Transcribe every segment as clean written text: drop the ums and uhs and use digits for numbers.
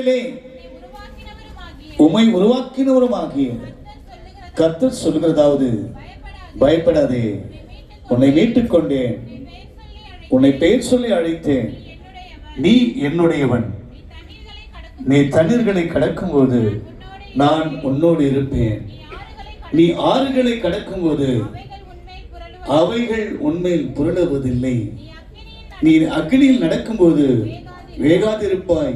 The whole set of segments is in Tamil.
நாட்களிலே உம்மை உருவாக்கினவருமாகிய கர்த்தர் சொல்லுகிறதாவது, பயப்படாதே, உன்னை மீட்டுக் கொண்டேன், உன்னை பெயர் சொல்லி அழைத்தேன், நீ என்னுடையவன், நீ தண்ணீர்களை கடக்கும் போது நான் உன்னோடு இருப்பேன், நீ ஆறுகளை கடக்கும் போது அவைகள் உன்மேல் புரளுவதில்லை, நீ அக்னியில் நடக்கும்போது வேகாதிருப்பாய்,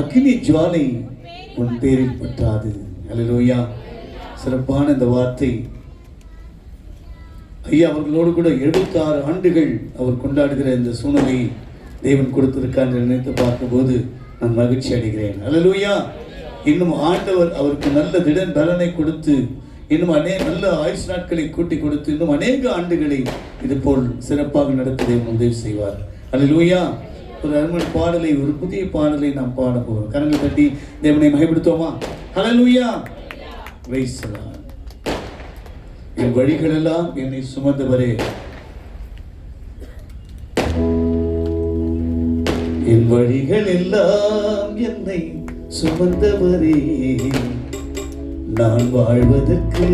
அக்னி ஜுவாலை உன் பேரில் பற்றாது. அல்லேலூயா. சிறப்பான இந்த வார்த்தை. ஐயா அவர்களோடு கூட 76 ஆண்டுகள் அவர் கொண்டாடுகிற இந்த சூழ்நிலை தேவன் கொடுத்திருக்கார் நினைத்து பார்க்கும்போது நான் மகிழ்ச்சி அடைகிறேன். அல்லேலூயா. இன்னும் ஆண்டவர் அவருக்கு நல்ல திடன் பலனை கொடுத்து இன்னும் நல்ல ஆயுஷ் நாட்களை கூட்டி கொடுத்து இன்னும் அநேக ஆண்டுகளை இது போல் சிறப்பாக நடத்த தேவன் உதவி செய்வார். அல்லேலூயா. ஒரு அருமையான பாடலை, ஒரு புதிய பாடலை நாம் பாட போகிறோம். கரங்களை தட்டி தேவனை மகிமைப்படுத்துவோமா? அல்லேலூயா. Praise the Lord. என் வழிகளெல்லாம் என்னை சுமந்தவரே, என் வழிகள் எல்லாம் என்னை சுமந்தவரே, நான் வாழ்வதற்கு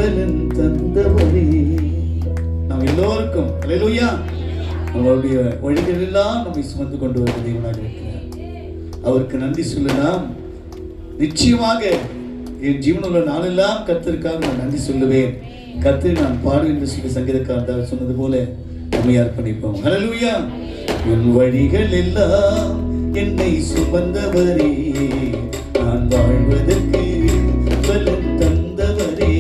பலன் தந்தவரே. நாம் எல்லோருக்கும் அல்லேலூயா அவருடைய வழிகள் எல்லாம் நம்மை சுமந்து கொண்டு வருவது தேவனாக இருக்கிறார். அவருக்கு நன்றி சொல்ல நாம் நிச்சயமாக என் ஜீவனுள்ள நாளெல்லாம் கர்த்தருக்காக நான் நன்றி சொல்லுவேன். கர்த்தரை நான் பாடுவேன் என்று சொல்லி சங்கீதக்காரர் சொன்னது போல நம்மை அர்ப்பணிப்போம். அல்லேலூயா. என் வழிகள் எல்லாம் என்னை சுமந்தவரே, நான் வாழ்வதற்கு பலன் தந்தவரே,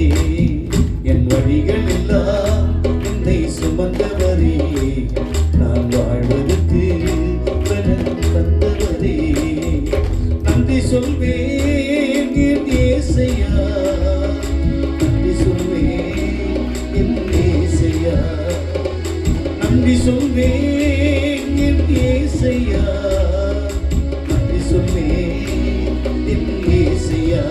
என் வழிகள் எல்லாம் என்னை சுமந்தவரே, நான் வாழ்வதற்கு பலன் தந்தவரே. நன்றி சொல்வேன் என் இயேசையா, நன்றி சொல்வேன் என் இயேசையா, நன்றி சொல்வேன் என் இயேசையா, நன்றி சொல்வேன் என் இயேசையா.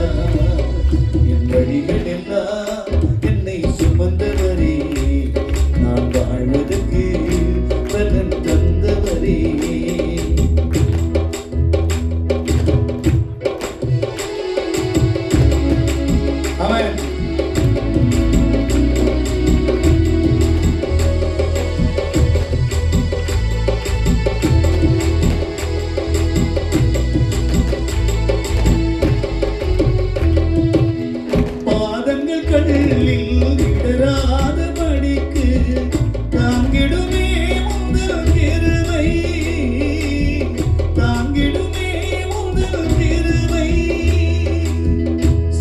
என் வழிகள் எல்லாம் என்னை சுமந்தவரே, நான் வாழ்வதற்கு பலன் தந்தவரே. ஆமென். பாதங்கள் கடலில் இடராதபடிக்கு தாங்கிடுமே உந்தன் கிருபை, தாங்கிடுமே உந்தன் கிருபை.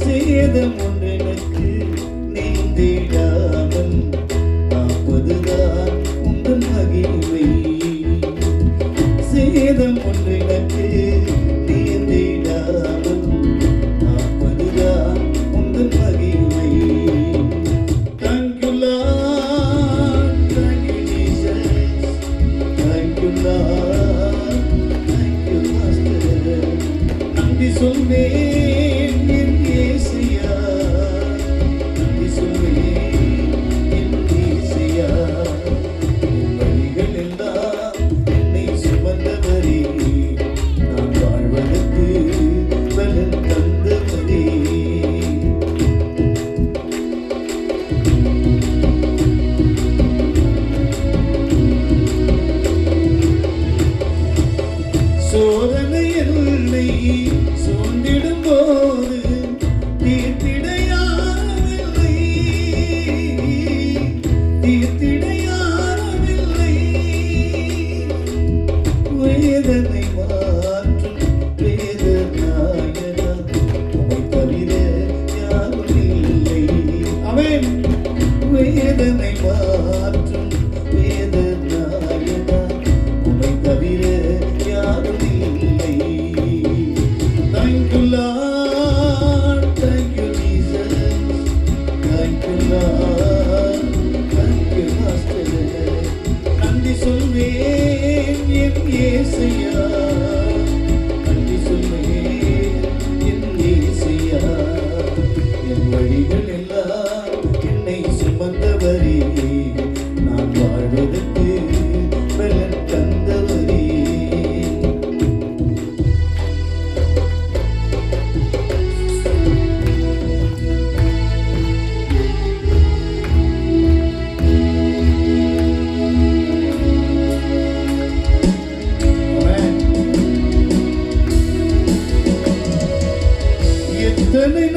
சேதம் ஒன்றெனக்கு நீந்திடாமல் காப்பதுதான் உந்தன் மகிமை, சேதம் ஒன்றெனக்கு நீந்திடாமல் காப்பதுதான் உந்தன் மகிமை. Thank you Lord, thank you Jesus, thank you Lord, thank you Master. நன்றி சொல்வேன் என் இயேசையா, நன்றி சொல்வேன் என் இயேசையா. என் வழிகள் எல்லாம் என்னை சுமந்தவரே, நான் வாழ்வதற்கு பலன் தந்தவரே. சோதனை என்னை சூழ்ந்திடும் போது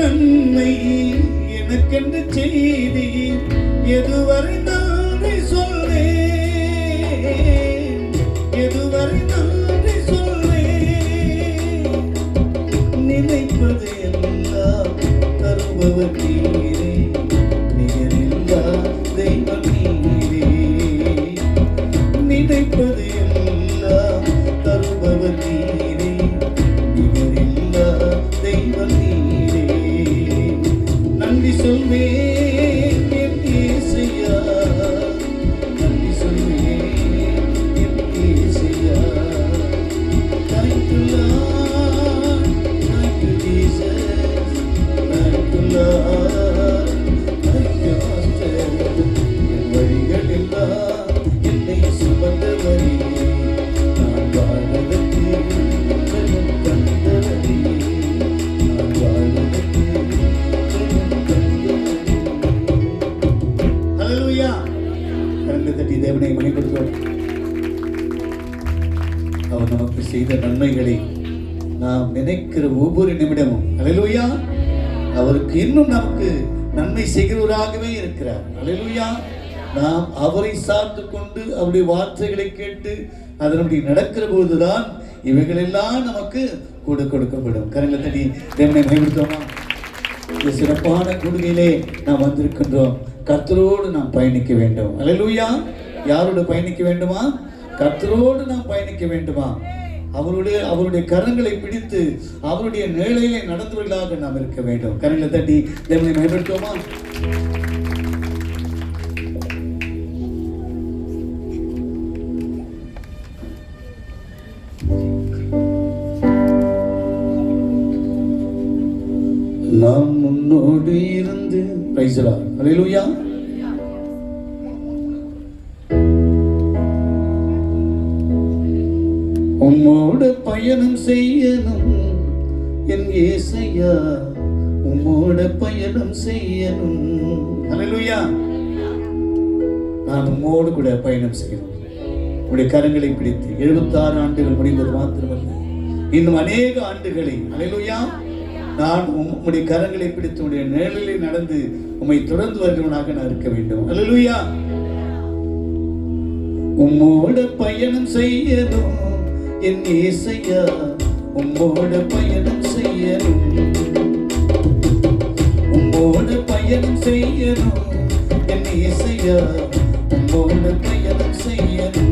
நன்மை எனக்கென்று செய்தி எதுவரை நன்றி சொல்லேன், எதுவரை நன்றி சொல்லேன். நினைப்பது எல்லாம் தருபவர் நீரே, நிகரில்லா தெய்வம் நீரே. நினைப்பது எல்லாம் தருபவர் நீரே, நிகரில்லா தெய்வம் நீரே. நன்றி சொல்வேன் என் இயேசையா, நன்றி சொல்வேன் என் இயேசையா. Thank you Lord, thank you Jesus, thank you Lord, thank you Master. என் வழிகள் எல்லாம் என்னை சுமந்தவரே, நான் வாழ்வதற்கு பலன் தந்தவரே, நான் வாழ்வதற்கு பலன் தந்தவரே. ஹல்லேலூயா. கரங்களை தட்டி தேவனை மகிமைப்படுத்துவோம். அவர் நமக்கு செய்த நன்மைகளை நாம் நினைக்கிற ஒவ்வொரு நிமிடமும், ஹல்லேலூயா, அவருக்கு இன்னும் நமக்கு நன்மை செய்கிறவராகவே இருக்கிறார். ஹல்லேலூயா. நாம் அவரை சார்ந்து கொண்டு அவருடைய வார்த்தைகளை கேட்டு அதனுடைய நடக்கிற போதுதான் இவைகளெல்லாம் நமக்கு கூட கொடுக்கப்படும். கரங்களை தட்டி தேவனை மகிமைப்படுத்துவோமா? இந்த சிறப்பான கூடுகையிலே நாம் வந்திருக்கின்றோம். கர்த்தரோடு நாம் பயணிக்க வேண்டும். ஹல்லேலூயா. யாரோடு பயணிக்க வேண்டுமா? கர்த்தரோடு நாம் பயணிக்க வேண்டுமா? அவருடைய கரங்களை பிடித்து அவருடைய நிழலிலே நடந்தவர்களாக நாம் இருக்க வேண்டும். கரங்களை தட்டி தேவனை மகிமைப்படுத்துவோமா? நாம் முன்னோடு இருந்து பிரைஸ் தி லார்ட். ஹல்லேலூயா. உம்மோடு பயணம் செய்யணும் என் இயேசையா, உம்மோடு பயணம் செய்யணும். ஹல்லேலூயா. நான் உம்மோடு கூட பயணம் செய்யணும். உடைய கரங்களை பிடித்து 76 ஆண்டுகள் முடிந்தது மாத்திரமல்ல, இன்னும் அநேக ஆண்டுகளை, ஹல்லேலூயா, நான் உம்முடைய கரங்களை பிடித்து உடைய நிழலில் நடந்து உம்மை தொடர்ந்து வருகிறவனாக நான் இருக்க வேண்டும். ஹல்லேலூயா. உம்மோடு பயணம் செய்யணும் என் இயேசையா, உம்மோடு பயணம் செய்யணும், உம்மோடு பயணம் செய்யணும் என் இயேசையா, உம்மோடு பயணம் செய்யணும்.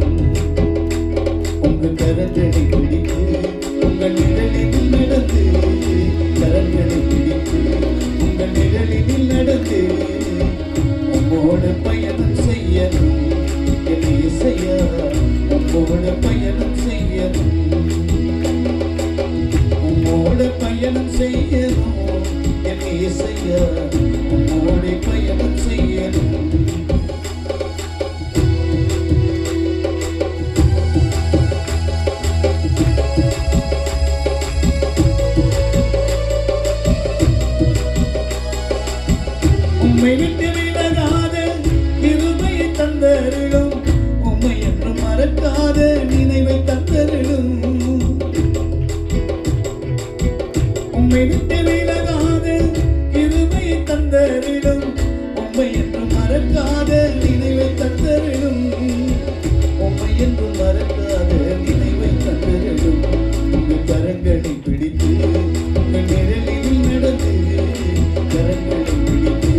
உங்க கரங்களை பிடித்து உங்கள் நிழலில் நடந்து, கரங்களை பிடித்து உங்கள் நிழலில் நடந்து உம்மோடு பயணம் செய்யணும் என் இயேசையா, உம்மோடு பயணம் செய்யணும், உம்மோடு பயணம் செய்யணும் என் இயேசையா, உம்மோடு பயணம் செய்யணும். உம்மை விட்டு விலகாத கிருபையை தந்தருளும், உம்மை என்று மறக்காத நினைவை தந்தருளும். உம்மை விட்டு விலகாத கிருபையை தந்தருளும், உம்மை என்று மறக்காத நினைவை தந்தருளும், உம்மை என்று மறக்காத நினைவை தந்தருளும். உங்கள் கரங்களை பிடித்து உங்கள் நிழலில் நடந்து, கரங்களை பிடித்து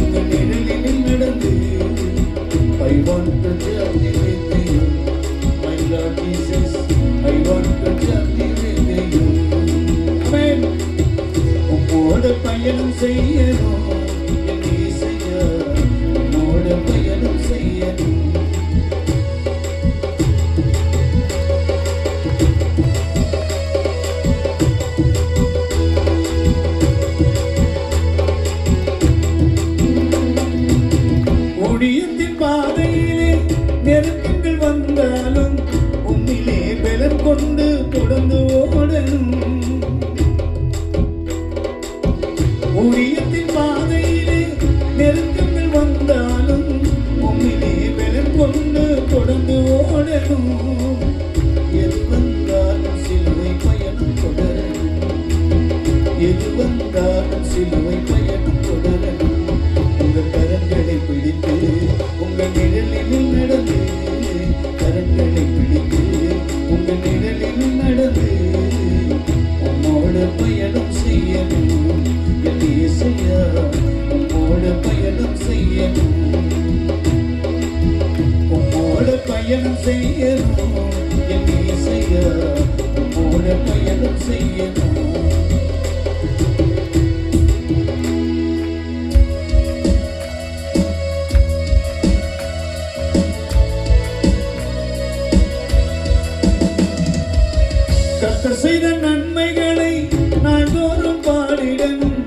உங்கள் நிழலில் நடந்து, I want to journey with you, my Lord Jesus, I want to journey with you. Amen. உம்மோடு பயணம் செய்யணும் என் இயேசையா, உம்மோடு பயணம் செய்யணும். ஊழியத்தின் பாதையிலே நெருக்கங்கள் வந்தாலும் உம்மிலே பலன் கொண்டு தொடர்ந்து ஓடணும். ஊழியத்தின் உம்மோடு பயணம் செய்யணும் என் இயேசையா, உம்மோடு பயணம் செய்யணும், உம்மோடு பயணம் செய்யணும் என் இயேசையா, உம்மோடு பயணம் செய்யணும். கர்த்தர் செய்த நன்மைகளை நாள்தோறும் பாடிடணும்,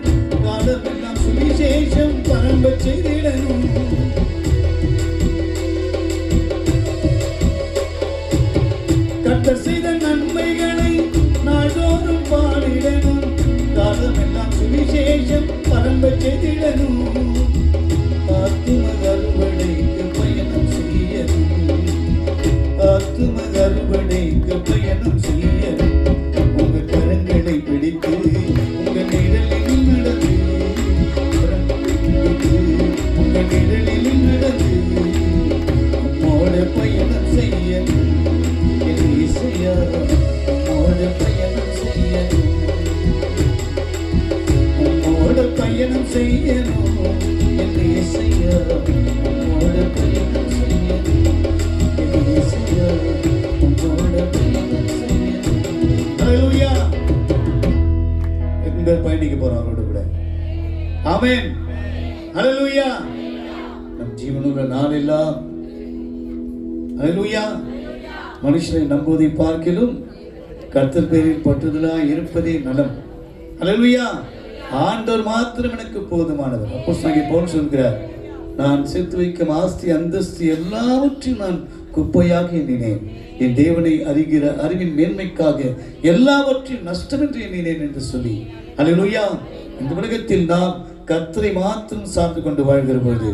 காலமெல்லாம் சுவிசேஷம் பரம்ப செய்திடணும். கர்த்தர் செய்த நன்மைகளை நாள்தோறும் பாடிடணும், காலமெல்லாம் சுவிசேஷம் பரம்ப செய்திடணும். ஆத்தும அறுவடைக்கு பயணம் செய்யணும், ஆத்தும அறுவடைக்கு பயணம் செய்யணும். உங்க கரங்களை பிடித்து உங்க நிழலில் நடந்து, உங்க நிழலில் நடந்து உம்மோட பயணம் செய்யணும் என் இயேசையா, உம்மோட பயணம் செய்யணும், உம்மோட பயணம் செய்யணும் என் இயேசையா, உம்மோட பயணம் செய்யணும் என் இயேசையா, உம்மோட பயணம் செய்யணும். ஹல்லேலூயா. எத்தனை பேர் பயணிக்க போறோம் அவரோட கூட? ஆமென். ஹல்லேலூயா. நம் ஜீவனுள்ள நாளெல்லாம் ஹல்லேலூயா மனுஷனை நம்புவதை பார்க்கிலும் கர்த்தர் பேரில் பற்றுதலாய் இருப்பதே நலம். ஹல்லேலூயா. ஆண்டவர் மாத்திரம் எனக்கு போதுமானவர். அப்போஸ்தலனாகிய பவுல் சொல்கிறார், நான் சேர்த்து வைக்கும் ஆஸ்தி அந்தஸ்து எல்லாவற்றையும் நான் குப்பையாக எண்ணினேன், என் தேவனை அறிகிற அறிவின் மேன்மைக்காக எல்லாவற்றையும் நஷ்டமென்று எண்ணினேன் என்று சொல்லி. ஹல்லேலூயா. இந்த உலகத்தில் நாம் கர்த்தரை மாத்திரம் சார்ந்து கொண்டு வாழ்கிற பொழுது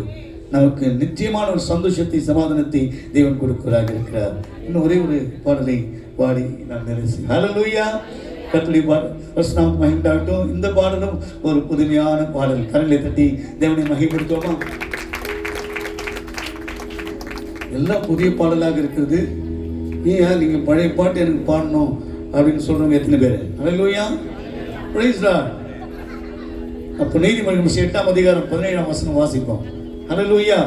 நமக்கு நிச்சயமான ஒரு சந்தோஷத்தை சமாதானத்தை தேவன் கொடுக்கிறார் இருக்கிறார். இன்னும் ஒரே ஒரு பாடலை பாடி நான் நிறைவு. ஹல்லேலூயா. கர்த்தருடைய வசனம் மகிமைப்படட்டும். இந்த பாடலும் ஒரு புதுமையான பாடல். கரங்களை தட்டி தேவனை மகிமைப்படுத்துவோமா? எல்லாம் புதிய பாடலாக இருக்கிறது. ஏன் நீங்க பழைய பாட்டு எனக்கு பாடணும் அப்படின்னு சொல்றவங்க எத்தனை பேர்? ஹல்லேலூயா. Praise Lord. அப்போ நீதிமொழிகள் புத்தகம் 8ஆம் அதிகாரம் 17ஆம் வசனம் வாசிப்போம். ஹல்லேலூயா.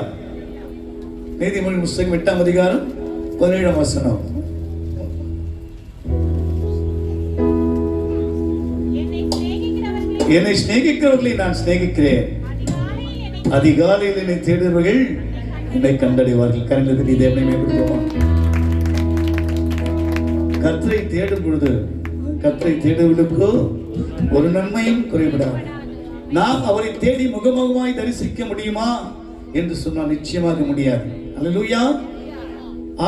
நீதிமொழிகள் புத்தகம் 8ஆம் அதிகாரம் 17ஆம் வசனம். என்னை சிநேகிக்கிறவர்களை நான் சிநேகிக்கிறேன், அதிகாலையில் என்னை தேடுபவர்கள் என்னை கண்டடைவார்கள். கரங்களுக்கு தேவனை மேம்படுத்துவோமா? கர்த்தரை தேடும் பொழுது கர்த்தரை தேடுவதற்கோ ஒரு நன்மையும் குறைபடாது. நாம் அவரை தேடி முகமுகமாய் தரிசிக்க முடியுமா என்று சொன்னால் நிச்சயமாக முடியாது. ஹல்லேலூயா.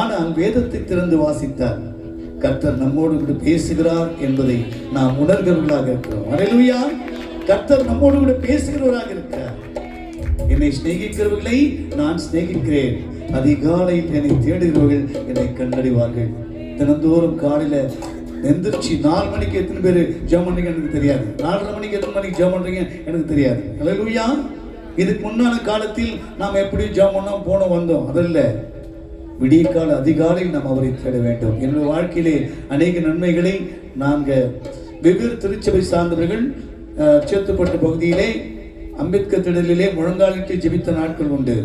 ஆனால் வேதத்தை திறந்து வாசித்தார் கர்த்தர் நம்மோடு கூட பேசுகிறார் என்பதை நாம் உணர்கிறவர்களாக இருக்கிறோம். ஹல்லேலூயா. கர்த்தர் நம்மோடு கூட பேசுகிறவராக இருக்கிறார். என்னை சிநேகிக்கிறவர்களை நான் சிநேகிக்கிறேன், அதிகாலையில் என்னை தேடுகிறவர்கள் என்னை கண்டடைவார்கள். தினந்தோறும் காலையில எந்திரிச்சு 4 மணிக்கு எத்தனை பேர் ஜெபம் பண்றீங்க எனக்கு தெரியாது, 4:30 மணிக்கு எத்தனை மணிக்கு ஜெபம் பண்றீங்க எனக்கு தெரியாது. ஹல்லேலூயா. இதுக்கு முன்னான காலத்தில் நாம் எப்படி ஜெபம் பண்ணோம், போனோம், வந்தோம், அதல்ல. விடிய கால அதிகாலையில் நாம் அவரை தேட வேண்டும். என்னுடைய வாழ்க்கையிலே அநேக நன்மைகளை நாங்கள் வெவ்வேறு திருச்சபை சார்ந்தவர்கள் சேத்துப்பட்ட பகுதியிலே அம்பேத்கர் திடலிலே முழங்காலிட்டு ஜெபித்த நாட்கள் உண்டு.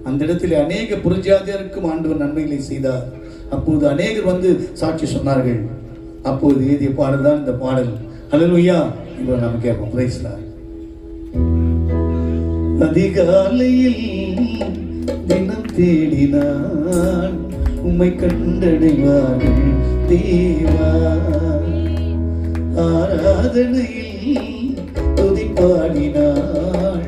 அந்த இடத்திலே அநேக புரட்சியாளருக்கும் ஆண்டவர் நன்மைகளை செய்தார். அப்போது அநேகர் வந்து சாட்சி சொன்னார்கள். அப்போது எழுதிய பாடல் தான் இந்த பாடல். ஹல்லேலூயா. இப்போ நாம கேட்போம். Praise Lord. அதிகாலையில் தினம் தேடினான் உம்மை கண்டடைவார்கள் தேவா, ஆராதனையில் துதி பாடினாள்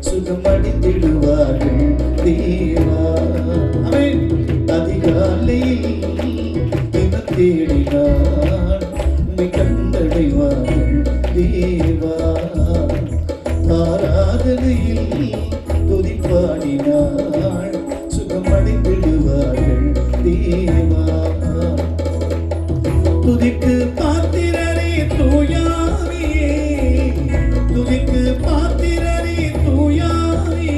சுகம் அடைந்திடுவார்கள் தேவா. அதிகாலையில் தினம் தேடினான் உம்மை கண்டடைவார்கள் தேவா, ஆராதனையில் துதி பாடினாள் சுகம் அடைந்திடுவார்கள் தேவா. துதிக்கு பாத்திரரே தூயாவே, துதிக்கு பாத்திரரே தூயாவே,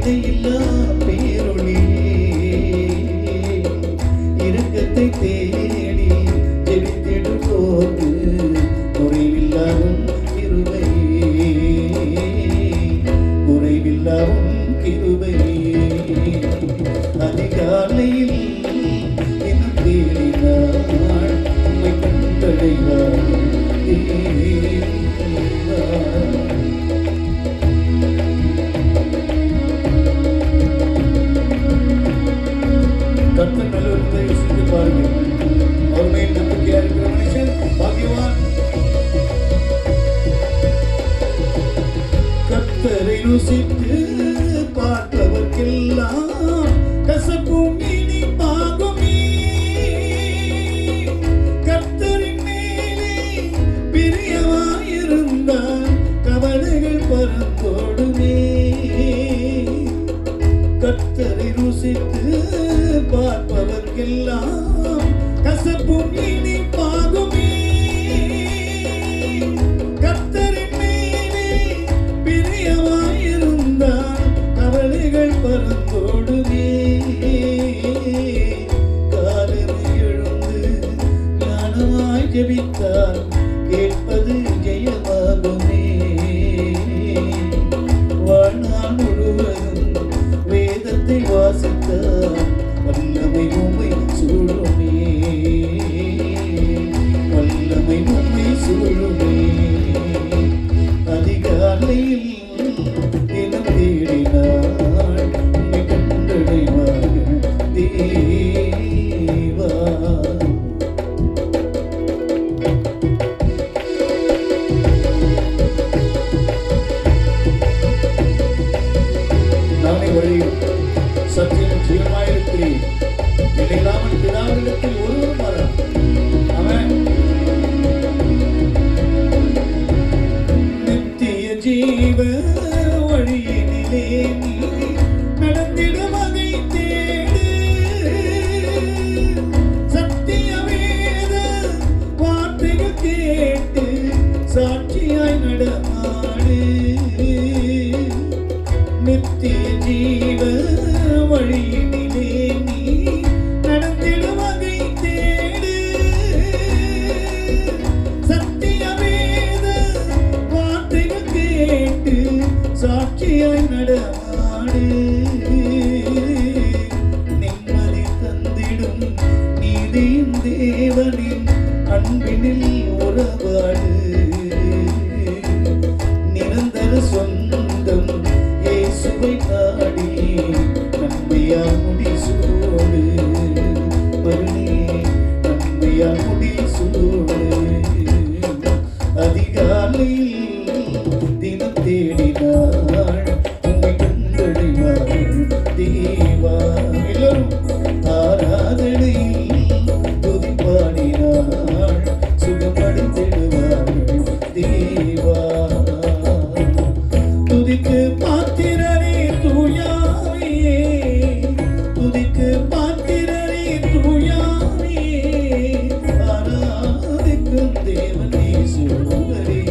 எல்லையில்லா பேரொளி இரக்கத்தை தேடி ஜெபித்திடுவோர்க்கு குறைவில்லாவும் கிருபையே குறைவில்லாவும் கிருபையே அதிகாலையில் தினம் தேடினாள் உம்மை கண்டடைவாள் கர்த்தர் நல்லவர்களை யோசித்து பாருங்கள். அவர் மேல் நம்பிக்கையா இருக்கிற மனுஷன் பாக்கியவான். கர்த்தரை ருசித்து பார்ப்பவர்க்கெல்லாம் கசப்பும் இனிப்பாகுமே. கர்த்தரின் மேலே பிரியமாயிருந்தால் கவலைகள் பறந்தோடுமே. கர்த்தரை ருசித்து பார்ப்பவர்க்கெல்லாம் கசப்பும் இனிப்பாகுமே. கர்த்தரின் மேலே பிரியமாயிருந்தால் கவலைகள் பறந்தோடுமே. காலையில் எழுந்து ஞானமாய் ஜெபித்தால் கேட்பது ஜெயமாகுமே. வாழ்நாள் முழுவதும் வேதத்தை வாசித்தால் வல்லமை உம்மை சூழுமே. வல்லமை உம்மை சூழுமே. அதிகாலையில் தினம் தேடினாள் உம்மை கண்டடைவார்கள் தேவா. நானே வழியும் சத்தியம் ஜீவமாயிருக்கிறேன். இல்லாமல் பிதாவிடத்தில் ஒருவரும் வரான். அவன் நித்திய ஜீவ வழியினிலே நீ நடந்திட வகை தேடு. சத்திய வேத வார்த்தைகள் கேட்டு சாட்சியாய் நடமாடு. நித்திய ஜீவ வழியினிலே நீ நடந்திட வகை தேடு. சத்திய வேத வார்த்தைகள் கேட்டு சாட்சியாய் நடமாடு. நிம்மதி தந்திடும் நீதியின் தேவனின் அன்பினில் உறவாடு. நிரந்தர சொந்தம் இயேசுவை நாடி நன்மையா முடிசூடு. மருளே நன்மையா முடிசூடு. அதிகாலையில் தினம் தேடினாள் உம்மை கண்டடைவாள் தேவா. எல்லோரும் ஆராதனையில் துதி பாடினாள் சுகமடைந்திடுவாள் தேவா. துதிக்கு பாத்திரரே தூயாவே. துதிக்கு பாத்திரரே தூயாவே. ஆராதிக்கும் தேவனே சுவரே.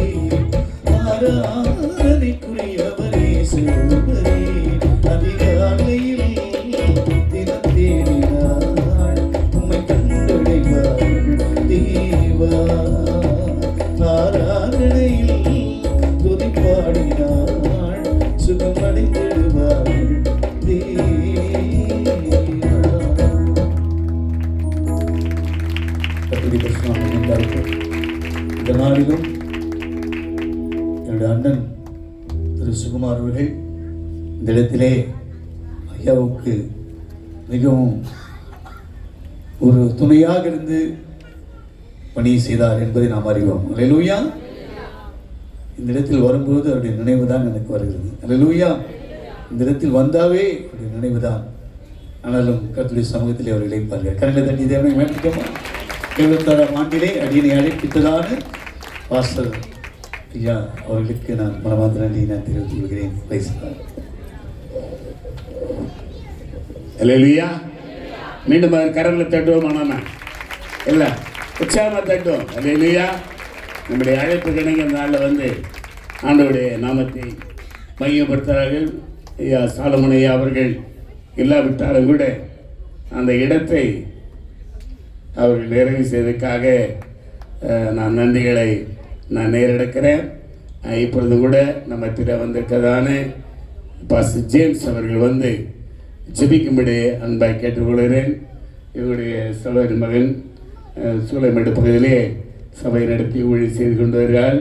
ஆராதனைக்குரியவரே சுவரே. அதிகாலையில் தினம் தேடினாள் உம்மை கண்டடைவாள் தேவா. ஆராதனையில் துதி பாடினாள் சுகமடைந்திடுவாள் தேவா. இந்த நாளிலும் என்னுடைய அண்ணன் திரு சுகுமார் அவர்கள் இந்த இடத்திலே ஐயாவுக்கு மிகவும் ஒரு துணையாக இருந்து பணி செய்தார் என்பதை நாம் அறிவோம். அல்லேலூயா. இந்த இடத்தில் வரும்போது அவருடைய நினைவு தான் எனக்கு வருகிறது. அல்லேலூயா. இந்த இடத்தில் வந்தாவே அவருடைய நினைவு தான். ஆனாலும் கர்த்தருடைய சமூகத்திலே அவர் இழைப்பார்கள். கரங்களை தட்டி தேவனை வேண்டிக்கோமா. 76ஆம் ஆண்டிலே அடியனை அழைப்பித்ததான பாஸ்டர் ஐயா அவர்களுக்கு நான் மனமார்ந்த நன்றியை நான் தெரிவித்துக் கொள்கிறேன். அல்லேலூயா. மீண்டும் கரங்களை தட்டுவோம். மனமா இல்லை உற்சாகமாக தட்டுவோம். அல்லேலூயா. நம்முடைய அழைப்பு கிடைக்கிற நாளில் வந்து ஆண்டவருடைய நாமத்தை மையப்படுத்துகிறார்கள். ஐயா சாலமன் ஐயா அவர்கள் இல்லாவிட்டாலும் கூட அந்த இடத்தை அவர்கள் நிறைவு செய்ததற்காக நான் நன்றிகளை நான் நேரெடுக்கிறேன். இப்பொழுது கூட நம்ம திட வந்திருக்கதான பாஸ்டர் ஜேம்ஸ் அவர்கள் வந்து ஜெபிக்கும்படி அன்பாய் கேட்டுக்கொள்கிறேன். இவருடைய சகோதரி மகன் சூளைமேடு பகுதியிலே சபை நடத்தி ஊழியர் செய்து கொண்டு வருகிறார்.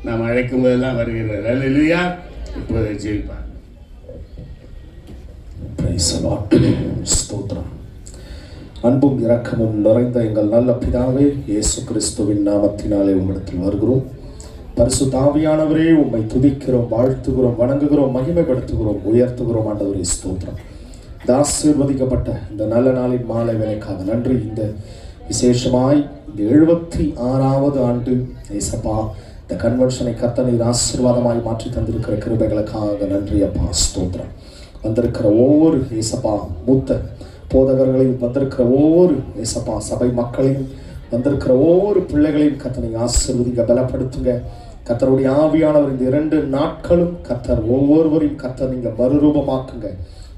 நாம் அழைக்கும் போதெல்லாம் வருகிறார். அல்லேலூயா. இப்போதை ஜெபிப்பார். ஸ்தோத்திரம். அன்பும் இரக்கமும் நிறைந்த எங்கள் நல்ல பிதாவே, இயேசு கிறிஸ்துவின் நாமத்தினாலே உம்மிடத்தில் வருகிறோம். பரிசுத்த ஆவியானவரே, உம்மை துதிக்கிறோம், வாழ்த்துகிறோம், வணங்குகிறோம், மகிமைப்படுத்துகிறோம், உயர்த்துகிறோம். ஆண்டவரே ஸ்தோத்திரம். இந்த ஆசீர்வதிக்கப்பட்ட இந்த நல்ல நாளின் மாலை வேலைக்காக நன்றி. இந்த விசேஷமாய் இந்த 76வது ஆண்டு ஏசப்பா இந்த கன்வென்ஷனை கர்த்தர் ஆசீர்வாதமாய் மாற்றி தந்திருக்கிற கிருபைகளுக்காக நன்றி அப்பா. ஸ்தோத்திரம். வந்திருக்கிற ஒவ்வொரு ஏசப்பா மூத்த போதகர்களையும், வந்திருக்கிற ஒவ்வொரு ஏசப்பா சபை மக்களையும், வந்திருக்கிற ஒவ்வொரு பிள்ளைகளையும் கர்த்தனை ஆசீர்வதிங்க, பலப்படுத்துங்க. கர்த்தருடைய ஆவியானவர் இந்த 2 நாட்களும் கர்த்தர் ஒவ்வொருவரையும் கர்த்தர் நீங்க மறுரூபமாக்குங்க.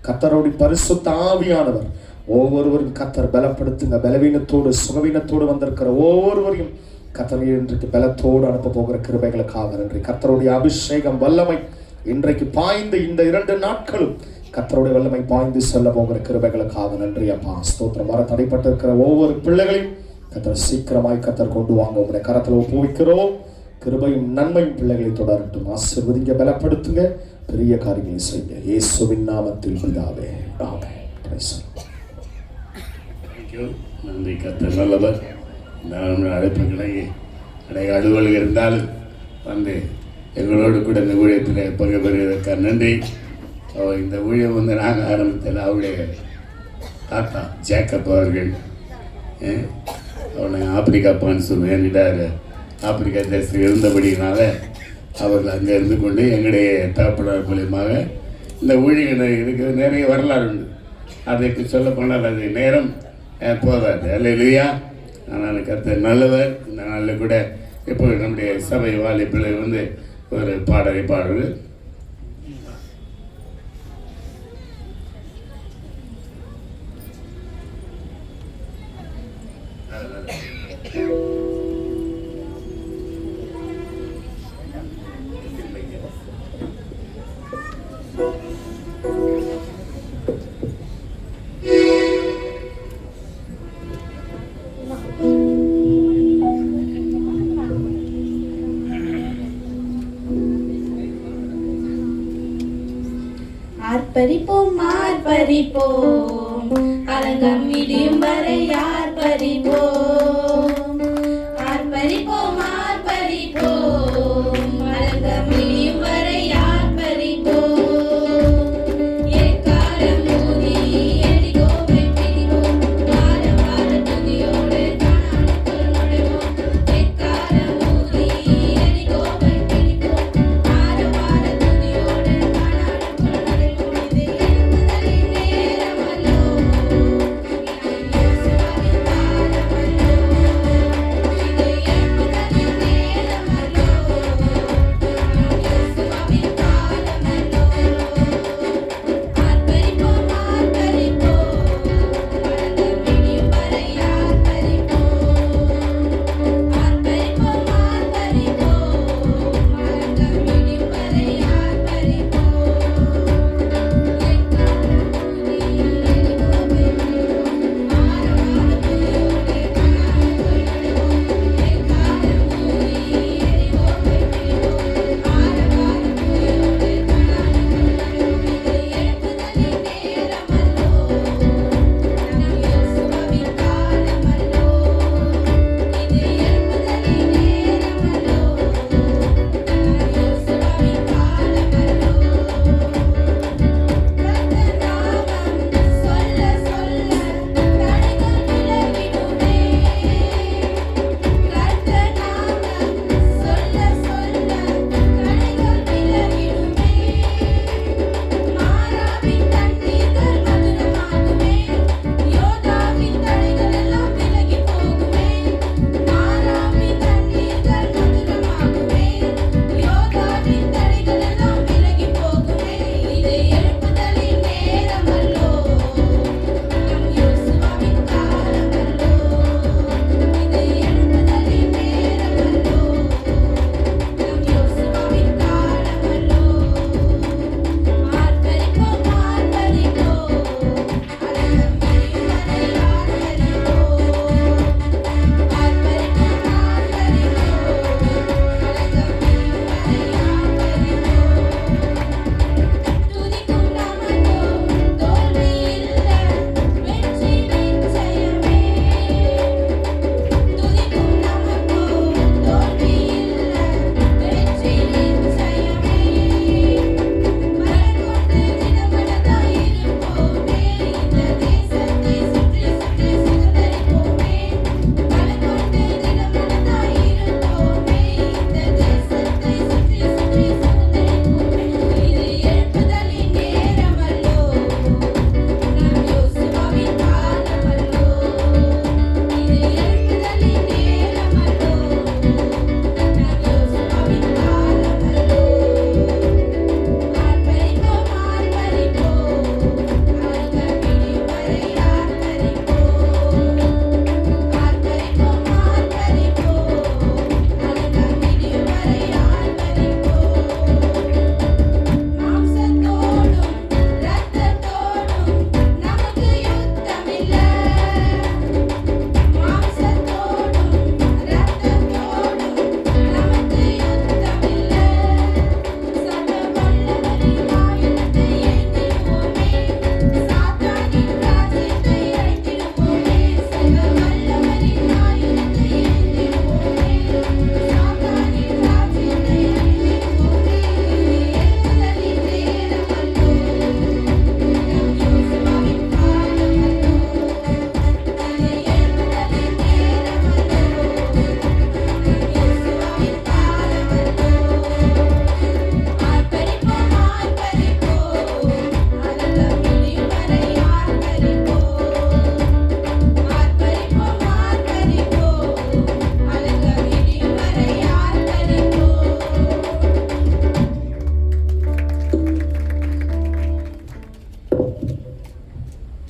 கர்த்தருடைய பரிசுத்த ஆவியானவர் ஒவ்வொருவரும் கர்த்தர் பலப்படுத்துங்க. பலவீனத்தோடு சுகவீனத்தோடு வந்திருக்கிற ஒவ்வொருவரையும் கர்த்தர் இன்றைக்கு பலத்தோடு அனுப்ப போகிற கிருபைகளுக்காக நன்றி. கர்த்தருடைய அபிஷேகம் வல்லமை இன்றைக்கு பாய்ந்து இந்த 2 நாட்களும் கர்த்தருடைய வல்லமை பாய்ந்து செல்ல போகிற கிருபைகளுக்காக நன்றி அப்பா. ஸ்தோத்திரம். வர தடைப்பட்டிருக்கிற ஒவ்வொரு பிள்ளைகளையும் கர்த்தர் சீக்கிரமாய் கர்த்தர் கொண்டு வாங்க உங்களுடைய கரத்தில் ஒப்புவிக்கிறோம். கிருபையும் நன்மையும் பிள்ளைகளை தொடரட்டும். ஆசீர்வதிங்க, பலப்படுத்துங்க, பெரிய காரியங்களை செய்ய இயேசுவின் நாமத்தில் பிதாவே, ஆமென். நன்றி. கர்த்தர் நல்லவர். இந்த அழைப்புகளை அலுவலகம் இருந்தாலும் வந்து எங்களோடு கூட இந்த ஊழியத்தில் பங்கு பெறுவதற்காக நன்றி. இந்த ஊழியம் வந்து நாங்கள் ஆரம்பித்தல அவருடைய தாத்தா ஜேக்கப் அவர்கள் அவனை ஆப்பிரிக்கா பான்னு சொல்லிட்டார். ஆப்பிரிக்கா தேசத்தில் இருந்தபடினால அவர்கள் அங்கே இருந்து கொண்டு எங்களுடைய தகப்பனார் மூலியமாக இந்த ஊழியர் இருக்கிறது நிறைய வரலாறு உண்டு. அதற்கு சொல்ல போனால் அது நேரம் போதாது. அல்லேலூயா. ஆனால் கர்த்தர் நல்லவர். இந்த நாளில் கூட இப்போ நம்முடைய சபை வாலிப்பிள்ளை வந்து ஒரு பாடலை பாடுறது. ஆர்ப்பரிப்போம் ஆர்ப்பரிப்போம், அலங்கம் இடியும் வரை ஆர்ப்பரிப்போம். ஆர்ப்பரிப்போம் ஆர்ப்பரிப்போம், அலங்கம் இடியும் வரை ஆர்ப்பரிப்போம். எக்காலம் ஊதி எரிகோவை பிடிப்போம், வார வார துதியோடு கானானுக்குள் நுழைவோம். எக்காலம் ஊதி எரிகோவை பிடிப்போம், வார வார துதியோடு கானானுக்குள் நுழைவோம். இது எழுப்புதலின் நேரமல்லோ, இது இயேசுவின் காலமல்லோ.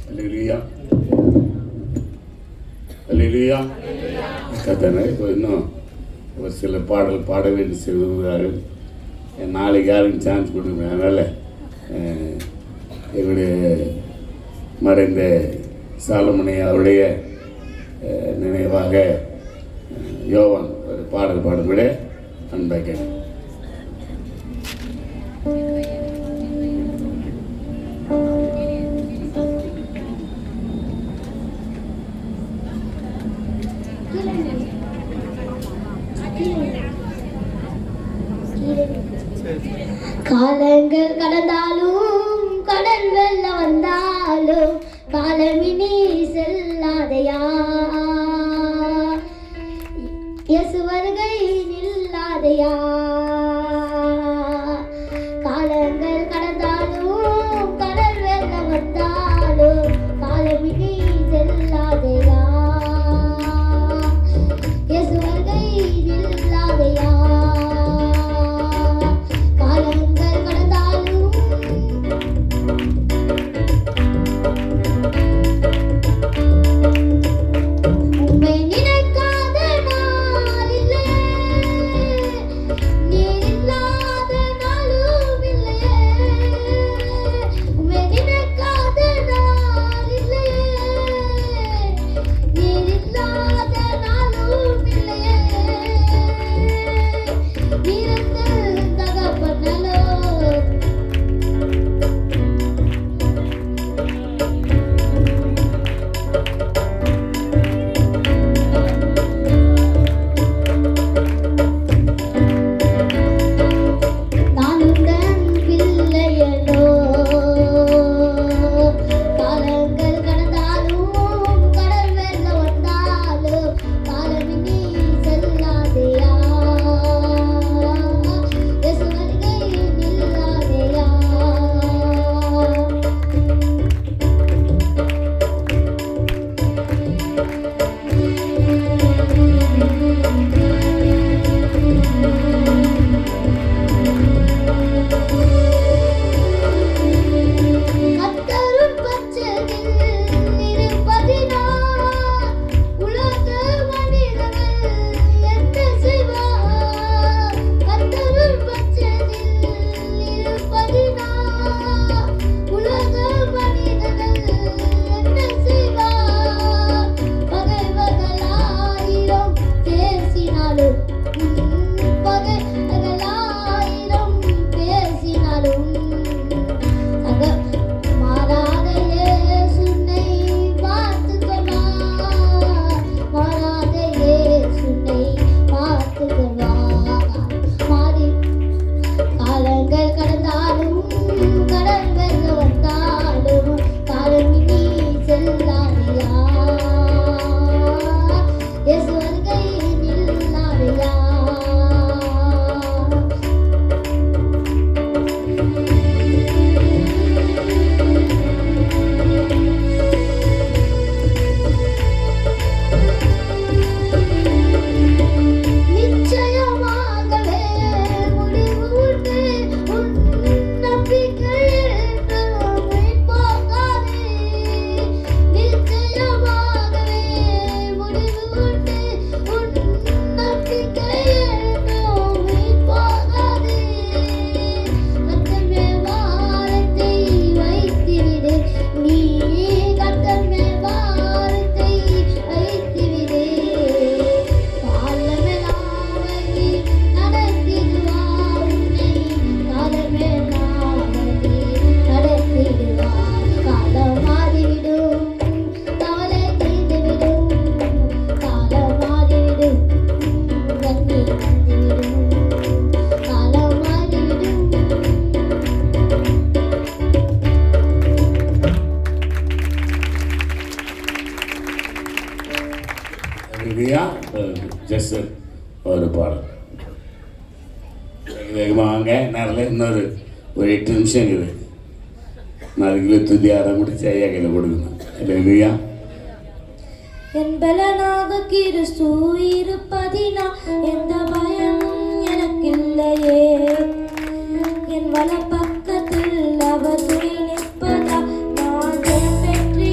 அல்லேலூயா, அல்லேலூயா. கர்த்தரே, இப்போ இன்னும் ஒரு சில பாடல் பாட வேண்டி செல்வார்கள். நாளைக்கு யாருக்கும் சான்ஸ் கொடுக்குறேன். அதனால் என்னுடைய மறைந்த சாலமனை அவருடைய நினைவாக யோவான் ஒரு பாடல் பாடுபட அன்பாக கேட்கிறேன். காலங்கள் கடந்தாலும் கடல் வெள்ளம் வந்தாலும் காலமினி செல்லாதையா, இயேசு வருகை நில்லாதையா. காலங்கள் கடந்தாலும் கடல் வெள்ளம் வந்தாலும் காலமினி செல்லாதையா, இயேசு வருகை நில்லாதையா. ஜஸ்ட் ஒரு பாடல் வேகமாக வாங்க. நேரில் இன்னொரு ஒரு 8 நிமிஷம் இருக்குது. நான் அதுக்குள்ளே துதி முடிச்சு ஐயா கையில் கொடுக்கணும். இல்லையா என் பலனாக கிறிஸ்து இருப்பதினா எந்த பயமும் எனக்கில்லையே. என் வலப்பக்கத்தில் அவர் துணை நிற்பதா நான் ஜெயம் பெற்று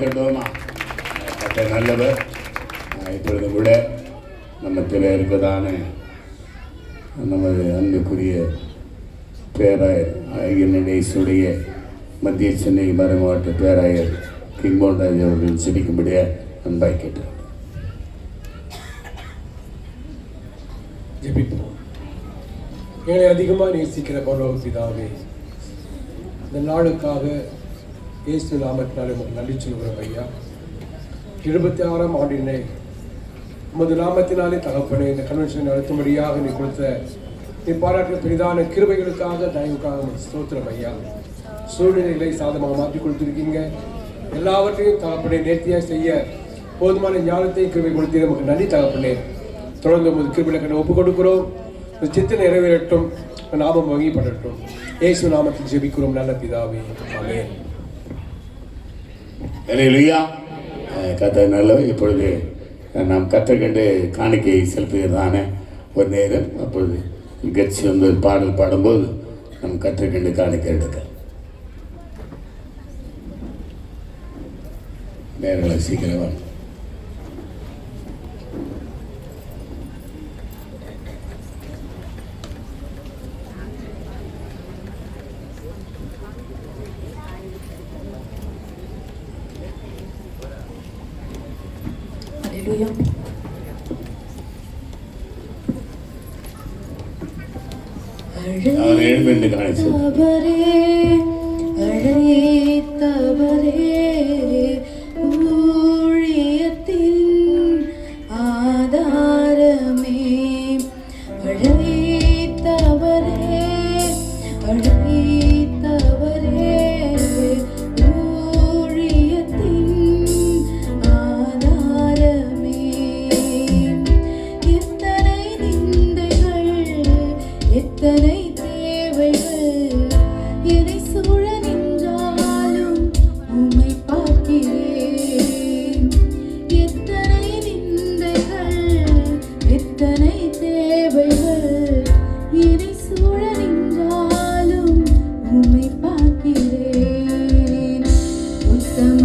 ஸ்தோத்திரமா. கர்த்தர் நல்லவர். இப்பொழுது கூட நம்மத்தில் இருப்பதான நமது அன்புக்குரிய பேராயர் ஐயனுடைய மத்திய சென்னை மறைமாவட்ட பேராயர் கிங்மோன்ராஜ் அவர்கள் சிரிக்கும்படியாக அன்பாய் கேட்டார். ஜெபிப்போம். எங்களை அதிகமாக நேசிக்கிற பரலோக பிதாவே, இந்த நாளுக்காக இயேசு நாமத்தினாலே உங்களுக்கு நன்றி சொல்கிறோம் ஐயா. 76ஆம் ஆண்டினை உமது நாமத்தினாலே தகப்பனே இந்த கன்வென்ஷனை நடத்தும்படியாக நீ கொடுத்த நீ பாராட்டின பெரிதான கிருபைகளுக்காக தயவுக்காக ஸ்தோத்திரம் ஐயா. சூழ்நிலைகளை சாதமாக மாற்றி கொடுத்துருக்கீங்க. எல்லாவற்றையும் தகப்பனே நேர்த்தியாக செய்ய போதுமான ஞானத்தை கிருபை கொடுத்து நமக்கு நன்றி தகப்பனே. தொடர்ந்து உமது கிருபைகளை ஒப்புக் கொடுக்கிறோம். சித்த நிறைவேறட்டும், நாமம் வகிப்படட்டும். இயேசு நாமத்தில் ஜெபிக்கிறோம் நல்ல பிதாவே, ஆமென். அல்லேலூயா. கர்த்தர் நல்லவர். இப்பொழுது நாம் கற்றுக்கொண்டு காணிக்கை செலுத்துகிறதான ஒரு நேரம். அப்பொழுது கட்சி வந்து பாடல் பாடும்போது நாம் கற்றுக்கொண்டு காணிக்கை எடுக்க நேரங்களை சீக்கிரம் வாங்க. அவர் எழுந்து காணிச்சு அழைத்தவரே ஊழியத்தின் ஆதாரமே, அழைத்தவரே ஊழியத்தின் ஆதாரமே. எத்தனை நிந்தைகள், எத்தனை தேவைகள் என்னை சூழ நின்றாலும் உம்மை பார்க்கிறேன். எத்தனை நிந்தைகள், எத்தனை தேவைகள் என்னை சூழ நின்றாலும் உம்மை பார்க்கிறேன். உத்தம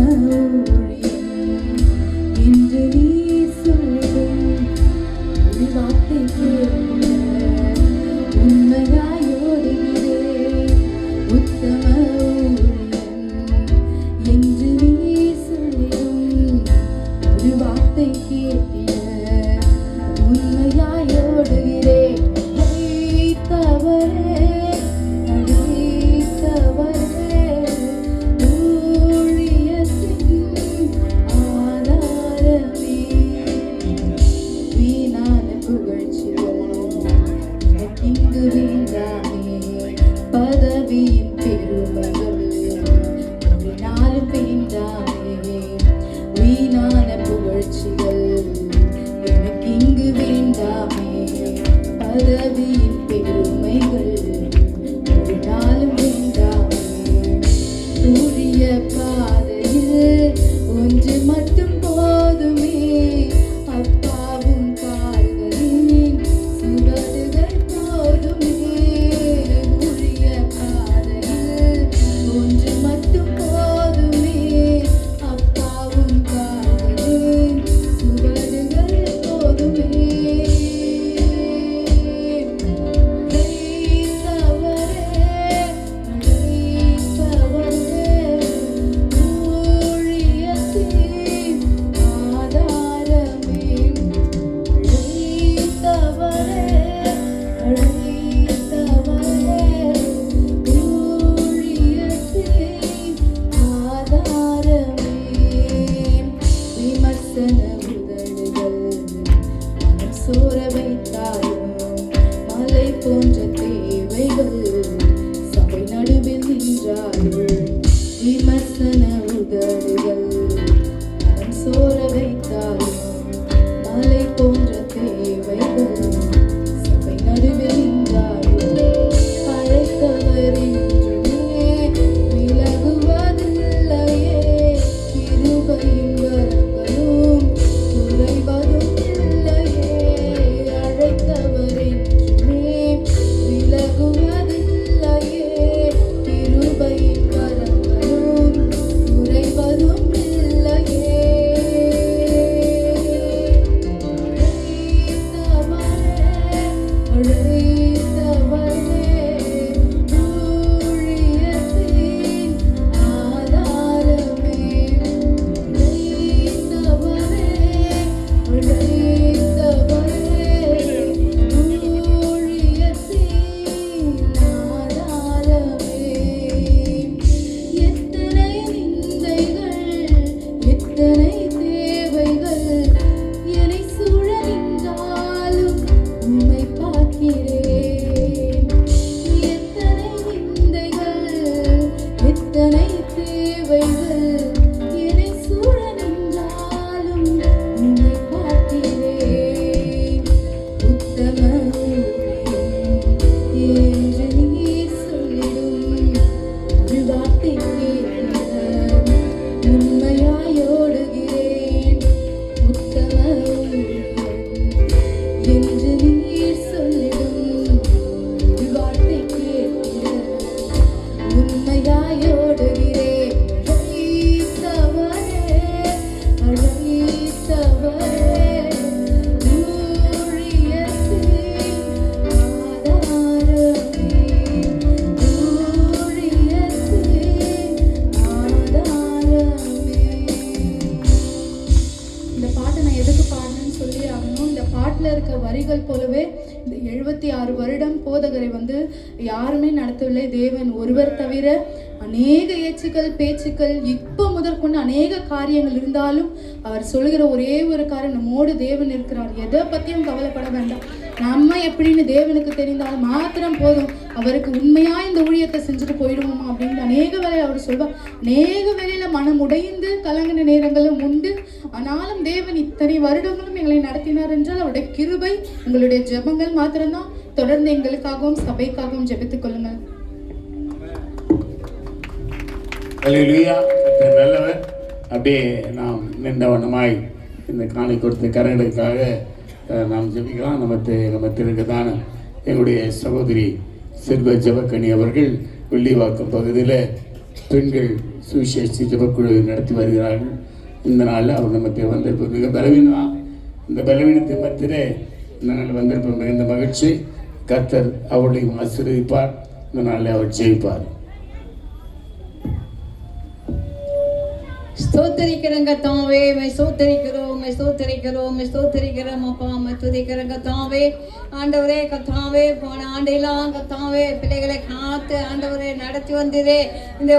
ஊழியம் என்று நீ சொல்லும் ஒரு வார்த்தை கேட்க உண்மையாயோடுகிறேன். உத்தம ஊழியம் என்று நீ சொல்லும் ஒரு வார்த்தை கேட்க உண்மையாயோடுகிறேன். அழைத்தவரே ஊழியத்தின் ஆதாரமே. வீணான புகழ்ச்சிகள் இங்கு வேண்டாமே, பதவியின் பெருமைகள் நாளும் வேண்டாமே. வீணான புகழ்ச்சிகள் எனக்கு இங்கு வேண்டாமே, பதவியின் பெருமைகள் ஒரு நாளும் வேண்டாமே. சூரிய பாதையில் ஒன்று மட்டும் போதுமே, அப்பாவும் கால்களின் சுவடுகள் போதுமே. சூரிய பாதையில் ஒன்று மட்டும் போதுமே, அப்பாவும் கால்களின் சுவடுகள் போதுமே. சோர வைத்தாலும் மலை போன்ற தேவைகள் சபை நடுவில் நின்றார்கள். விமர்சன உதடுகள் மனம் சோர வைத்தாலும் மலை போன்ற தேவைகள் சபை நடுவில் நின்றார்கள். அழைத்தவர் என்றுமே விலகுவதில்லையே, கிருபையின் வரங்களும் பாட்டில் இருக்க வரிகள் போலவே இந்த 76 வருடம் போதகரை வந்து யாருமே நடத்தவில்லை. தேவன் ஒருவர் தவிர அநேக ஏச்சுக்கள் பேச்சுக்கள் இப்போ முதற்கொண்டு அநேக காரியங்கள் இருந்தாலும் அவர் சொல்கிற ஒரே ஒரு காரியம், நம்மோடு தேவன் இருக்கிறார், எதை பற்றியும் கவலைப்பட வேண்டாம், நம்ம எப்படின்னு தேவனுக்கு தெரிந்தாலும் மாத்திரம் போதும், அவருக்கு உண்மையா இந்த ஊழியத்தை செஞ்சுட்டு போயிடுவோமா அப்படின்னு அநேக வேலை அவர் சொல்வார். அநேக வேலையில மனம் உடைந்து கலங்கின நேரங்களும் உண்டு. ஆனாலும் தேவன் இத்தனை வருடங்களும் எங்களை நடத்தினார் என்றால் அவருடைய கிருபை, உங்களுடைய ஜெபங்கள் மாத்திரம்தான். தொடர்ந்து எங்களுக்காகவும் சபைக்காகவும் ஜெபித்துக் கொள்ளுங்கள். அல்லேலூயா. கர்த்தர் நல்லவர். அப்படியே நாம் நின்றவண்ணமாய் இந்த காணி கொடுத்த கரங்களுக்காக நாம் ஜெபிக்கலாம். நம்ம திருங்கதான எங்களுடைய சகோதரி செல்வ ஜெபக்கணி அவர்கள் வெள்ளிவாக்கம் பகுதியில் பெண்கள் சுவிசேஷ ஜெபக்குழு நடத்தி வருகிறார்கள். இந்த நாளில் அவர் நம்ம வந்திருப்பது மிக பலவீனம். இந்த பலவீனத்தை மத்தியிலே இந்த நாள் வந்திருப்பது மிகுந்த மகிழ்ச்சி. கர்த்தர் அவர்களையும் ஆசீர்வதிப்பார். இந்த நாளில் அவர் ஜெயிப்பார். ஸ்தோத்திரிக்கிறங்க தாவே, மை ஸ்தோத்திரிக்கிறோம், மை ஸ்தோத்திரிக்கிறோம், மை ஸ்தோத்திரிக்கிறோம் அப்பா, மை துதிக்கிறங்க தாவே. ஆண்டவரே கத்தாவே, போன ஆண்டெல்லாம் கத்தாவே பிள்ளைகளை காத்து ஆண்டவரே நடத்தி வந்தீரே. இந்த